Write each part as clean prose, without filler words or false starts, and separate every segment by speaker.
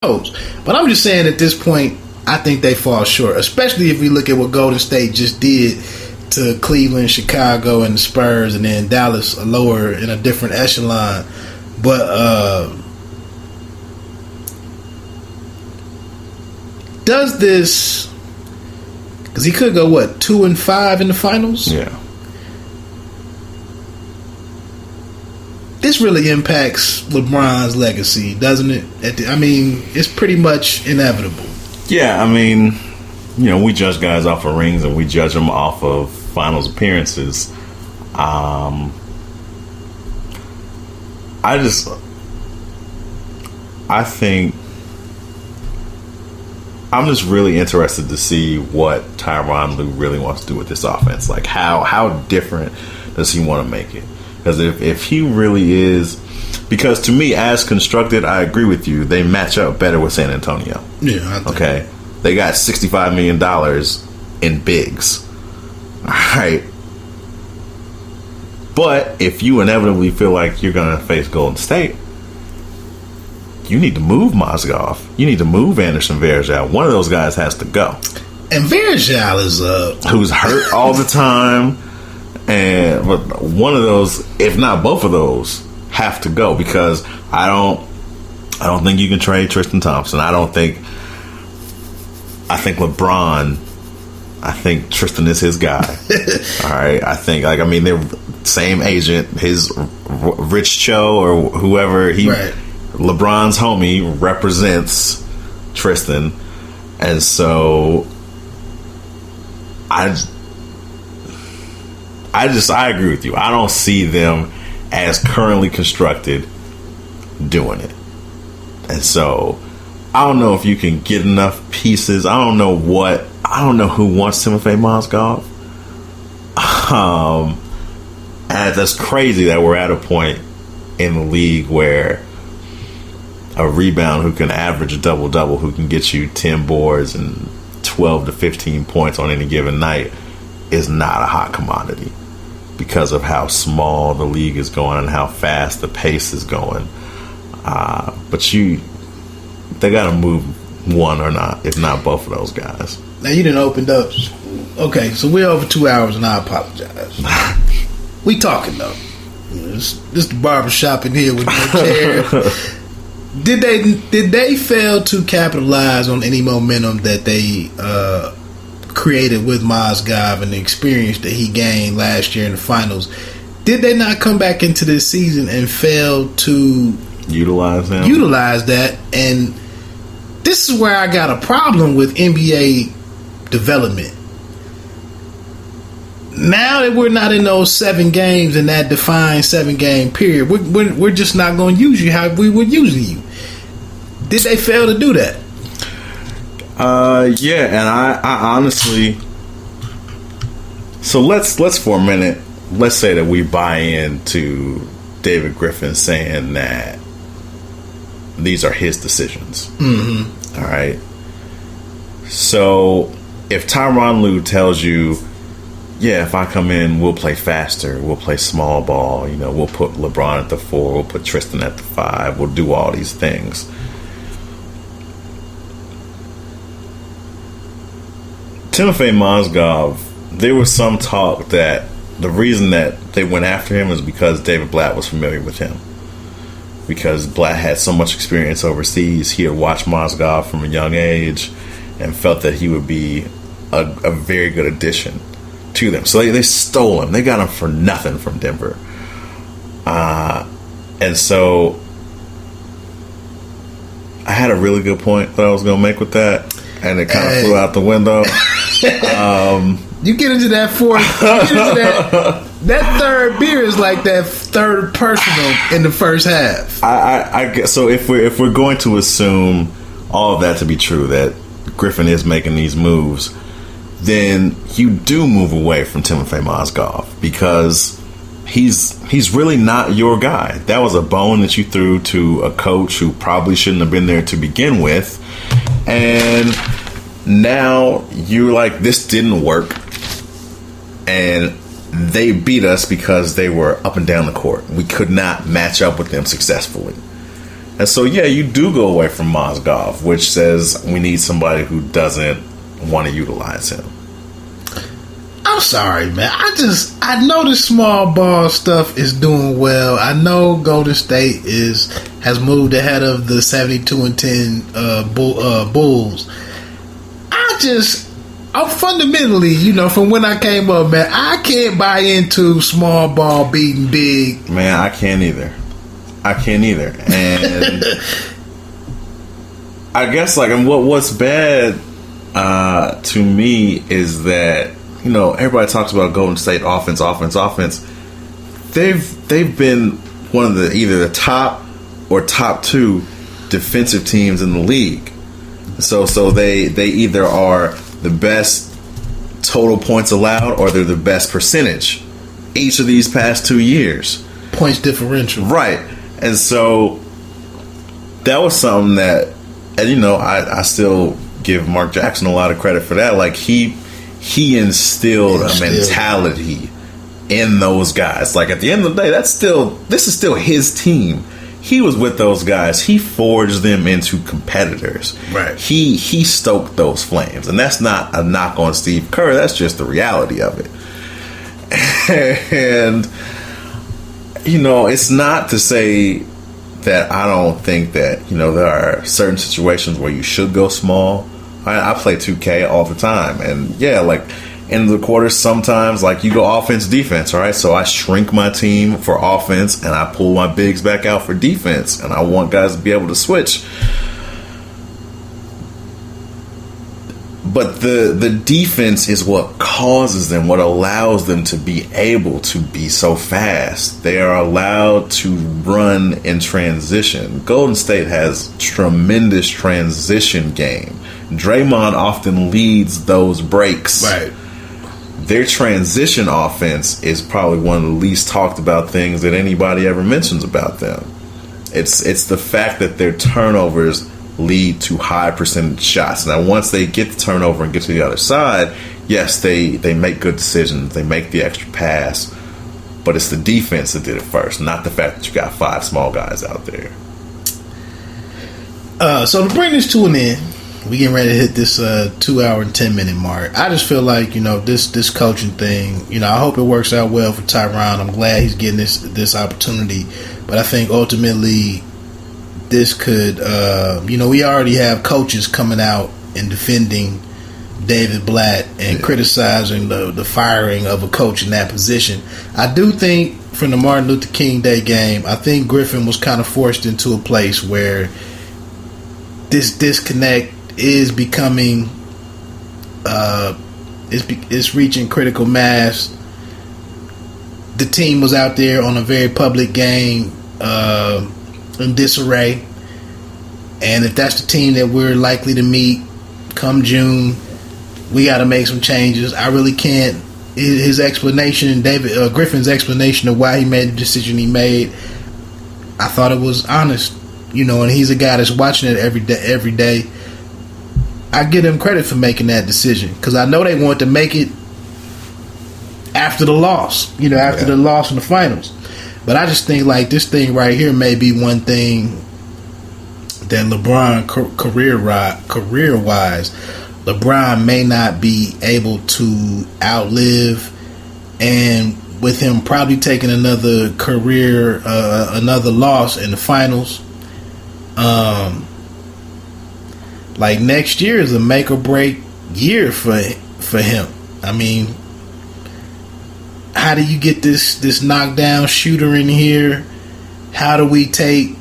Speaker 1: knows? But I'm just saying at this point, I think they fall short, especially if we look at what Golden State just did to Cleveland, Chicago, and the Spurs, and then Dallas lower in a different echelon. But does this, because he could go 2-5 in the finals?
Speaker 2: Yeah.
Speaker 1: This really impacts LeBron's legacy, doesn't it? It's pretty much inevitable.
Speaker 2: Yeah, we judge guys off of rings and we judge them off of finals appearances. I think I'm just really interested to see what Tyronn Lue really wants to do with this offense. Like, how different does he want to make it? Because if he really is, because to me, as constructed, I agree with you, they match up better with San Antonio.
Speaker 1: Yeah.
Speaker 2: Okay. They got $65 million in bigs. All right. But if you inevitably feel like you're going to face Golden State, you need to move Mozgov. You need to move Anderson Varejao. One of those guys has to go.
Speaker 1: And Varejao is
Speaker 2: who's hurt all the time. But one of those, if not both of those, have to go, because I don't think you can trade Tristan Thompson. I think LeBron, I think Tristan is his guy. All right. I think they're same agent, his Rich Cho or whoever right. LeBron's homie represents Tristan. And so I agree with you. I don't see them as currently constructed doing it. And so I don't know if you can get enough pieces. I don't know who wants Timofey Mozgov. And that's crazy that we're at a point in the league where a rebound who can average a double-double, who can get you 10 boards and 12 to 15 points on any given night, is not a hot commodity because of how small the league is going and how fast the pace is going. But they got to move one or not, if not both of those guys.
Speaker 1: Now you done opened up. Okay, so we're over 2 hours, and I apologize. We talking though. This the barbershop in here with no chair. Did they fail to capitalize on any momentum that they created with Mozgov and the experience that he gained last year in the finals? Did they not come back into this season and fail to utilize that? And this is where I got a problem with NBA development. Now that we're not in those 7 games in that defined 7-game period, we're just not going to use you how we would use you. Did they fail to do that?
Speaker 2: Yeah, and I honestly. So let's for a minute. Let's say that we buy into David Griffin saying that these are his decisions.
Speaker 1: Mm-hmm.
Speaker 2: All right. So if Tyronn Lue tells you, yeah, if I come in, we'll play faster, we'll play small ball, we'll put LeBron at the 4, we'll put Tristan at the 5, we'll do all these things. Timofey Mozgov, there was some talk that the reason that they went after him is because David Blatt was familiar with him. Because Blatt had so much experience overseas, he had watched Mozgov from a young age and felt that he would be a very good addition to them. So they stole him. They got him for nothing from Denver. And so I had a really good point that I was going to make with that, and it kind of flew out the window.
Speaker 1: You get into that fourth. You get into that third beer is like that third personal in the first half.
Speaker 2: I guess so. If we're going to assume all of that to be true, that Griffin is making these moves, then you do move away from Timofey Mozgov because he's really not your guy. That was a bone that you threw to a coach who probably shouldn't have been there to begin with, and now you're like, this didn't work, and they beat us because they were up and down the court. We could not match up with them successfully. And so, yeah, you do go away from Mozgov, which says we need somebody who doesn't want to utilize him.
Speaker 1: I'm sorry, man. I know the small ball stuff is doing well. I know Golden State has moved ahead of the 72-10 Bulls. I'm fundamentally, from when I came up, man, I can't buy into small ball beating big.
Speaker 2: Man, I can't either. And I guess, and what's bad to me is that, everybody talks about Golden State offense. They've been one of either the top or top two defensive teams in the league. So they either are the best total points allowed or they're the best percentage each of these past 2 years.
Speaker 1: Points differential.
Speaker 2: Right. And so that was something that, and I still give Mark Jackson a lot of credit for that. He instilled a mentality in those guys. At the end of the day, this is still his team. He was with those guys. He forged them into competitors.
Speaker 1: Right.
Speaker 2: He stoked those flames. And that's not a knock on Steve Kerr. That's just the reality of it. And, it's not to say that I don't think that, there are certain situations where you should go small. I play 2K all the time. And, yeah, in the quarters, sometimes, you go offense, defense, all right? So I shrink my team for offense, and I pull my bigs back out for defense. And I want guys to be able to switch. But the defense is what causes them, what allows them to be able to be so fast. They are allowed to run in transition. Golden State has tremendous transition game. Draymond often leads those breaks.
Speaker 1: Right.
Speaker 2: Their transition offense is probably one of the least talked about things that anybody ever mentions about them. It's the fact that their turnovers lead to high percentage shots. Now, once they get the turnover and get to the other side, yes, they make good decisions. They make the extra pass. But it's the defense that did it first, not the fact that you got 5 small guys out there.
Speaker 1: So to bring this to an end, we getting ready to hit this 2 hour and 10 minute mark. I just feel like, this coaching thing, I hope it works out well for Tyronn. I'm glad he's getting this opportunity. But I think ultimately this could, we already have coaches coming out and defending David Blatt and criticizing the firing of a coach in that position. I do think from the Martin Luther King Day game, I think Griffin was kind of forced into a place where this disconnect is becoming, it's reaching critical mass. The team was out there on a very public game in disarray, and if that's the team that we're likely to meet come June, we got to make some changes. I really can't. His explanation, Griffin's explanation of why he made the decision he made, I thought it was honest. And he's a guy that's watching it every day. I give him credit for making that decision because I know they want to make it after the loss, after the loss in the finals. But I just think this thing right here may be one thing that LeBron career-wise, LeBron may not be able to outlive, and with him probably taking another another loss in the finals. Next year is a make or break year for him. I mean, how do you get this knockdown shooter in here? How do we take,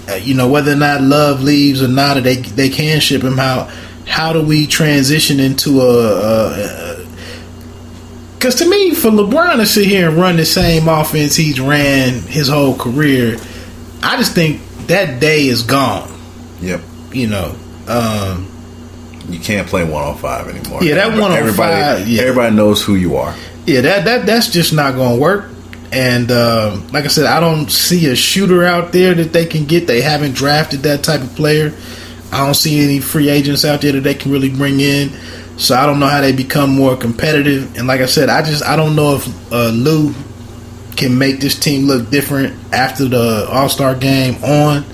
Speaker 1: whether or not Love leaves or not, or they can ship him out? How do we transition into because to me, for LeBron to sit here and run the same offense he's ran his whole career, I just think that day is gone.
Speaker 2: Yep. You can't play 105 anymore.
Speaker 1: Yeah, that 105.
Speaker 2: Everybody knows who you are.
Speaker 1: Yeah, that's just not going to work. And like I said, I don't see a shooter out there that they can get. They haven't drafted that type of player. I don't see any free agents out there that they can really bring in. So I don't know how they become more competitive. And like I said, I don't know if Lou can make this team look different after the All-Star game on.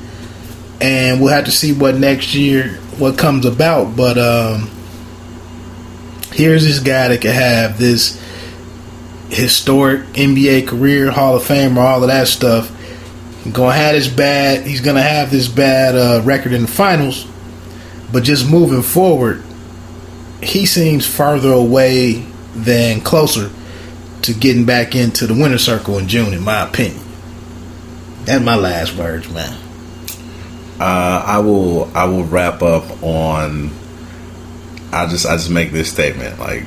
Speaker 1: and we'll have to see what comes about. But here's this guy that can have this historic NBA career, Hall of Famer, all of that stuff. He's gonna have this bad record in the finals, but just moving forward, he seems farther away than closer to getting back into the winner's circle in June, in my opinion. That's my last words, man.
Speaker 2: I will wrap up on. I just make this statement. Like,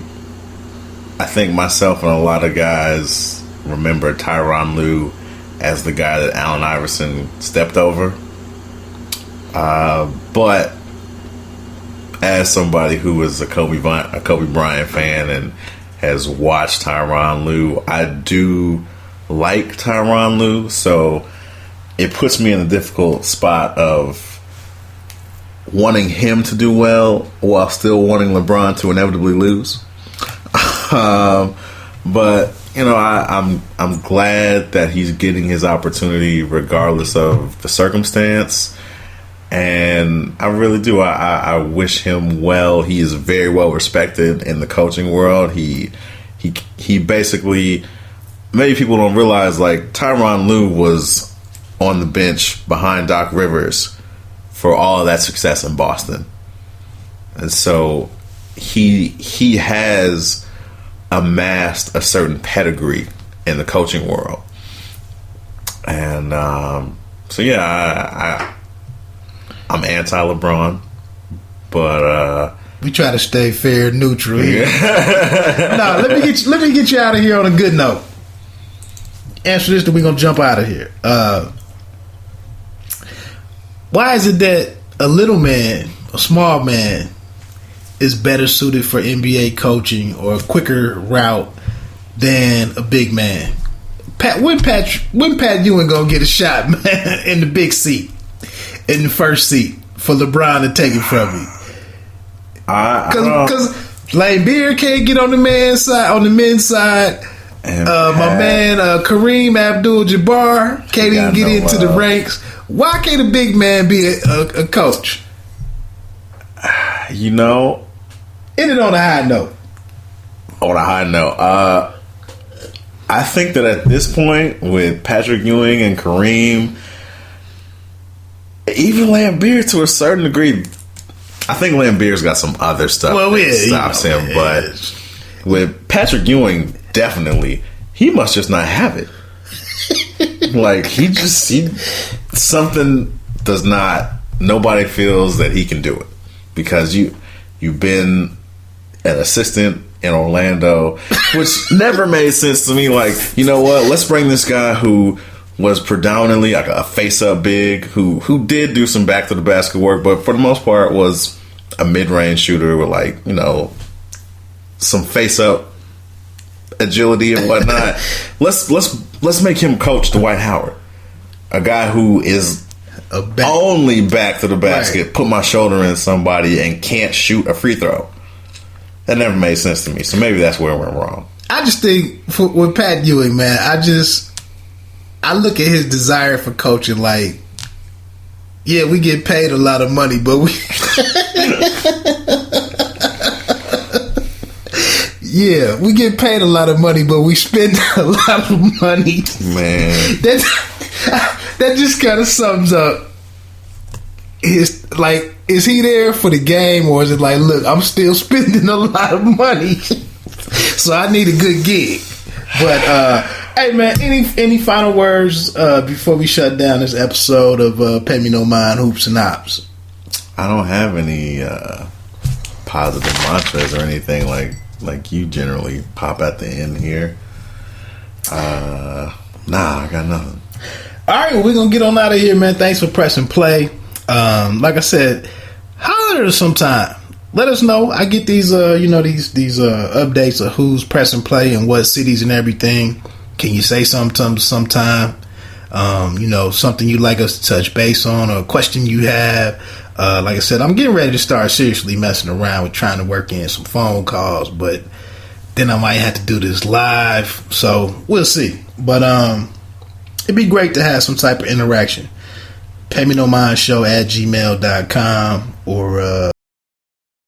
Speaker 2: I think myself and a lot of guys remember Tyronn Lue as the guy that Allen Iverson stepped over. But as somebody who was a Kobe Bryant fan and has watched Tyronn Lue, I do like Tyronn Lue, so it puts me in a difficult spot of wanting him to do well while still wanting LeBron to inevitably lose. But I'm glad that he's getting his opportunity regardless of the circumstance, and I really do. I wish him well. He is very well respected in the coaching world. He basically, maybe people don't realize, like, Tyronn Lue was on the bench behind Doc Rivers for all of that success in Boston, and so he has amassed a certain pedigree in the coaching world. And so yeah, I'm anti-LeBron, but
Speaker 1: we try to stay fair, neutral here. No, let me get you out of here on a good note. Answer this, then we're gonna jump out of here. Why is it that a small man, is better suited for NBA coaching or a quicker route than a big man? When Pat Ewing gonna get a shot, man, in the big seat, in the first seat, for LeBron to take it from me? Because Lane Beard can't get on the men's side. And my man Kareem Abdul-Jabbar can't even get into the ranks. Why can't a big man be a coach?
Speaker 2: End
Speaker 1: it on a high note.
Speaker 2: On a high note, I think that at this point, with Patrick Ewing and Kareem, even Lambeer to a certain degree, I think Lambeer's got some other stuff that stops him. But with Patrick Ewing, definitely, he must just not have it. Like, something does not. Nobody feels that he can do it because you've been an assistant in Orlando, which never made sense to me. Like, you know what? Let's bring this guy who was predominantly like a face-up big, who did do some back-to-the-basket work, but for the most part was a mid-range shooter with, like, some face-up agility and whatnot. Let's make him coach Dwight Howard, a guy who is only back to the basket, right, put my shoulder in somebody and can't shoot a free throw. That never made sense to me. So maybe that's where I went wrong.
Speaker 1: I just think with Pat Ewing, man, I look at his desire for coaching like, yeah, we get paid a lot of money, but we yeah, we get paid a lot of money, but we spend a lot of money. Man, that just kind of sums up his, like, is he there for the game, or is it like, look, I'm still spending a lot of money, so I need a good gig. But hey, man, any final words before we shut down this episode of Pay Me No Mind Hoops and Ops?
Speaker 2: I don't have any positive mantras or anything like you generally pop at the end here. Nah, I got nothing.
Speaker 1: All right, well, we're gonna get on out of here, man. Thanks for pressing play. Like I said, holler at us sometime. Let us know. I get these these updates of who's pressing play and what cities and everything. Can you say something sometime? Something you'd like us to touch base on, or a question you have. Like I said, I'm getting ready to start seriously messing around with trying to work in some phone calls, but then I might have to do this live, so we'll see. But it'd be great to have some type of interaction. PayMeNoMindShow@gmail.com or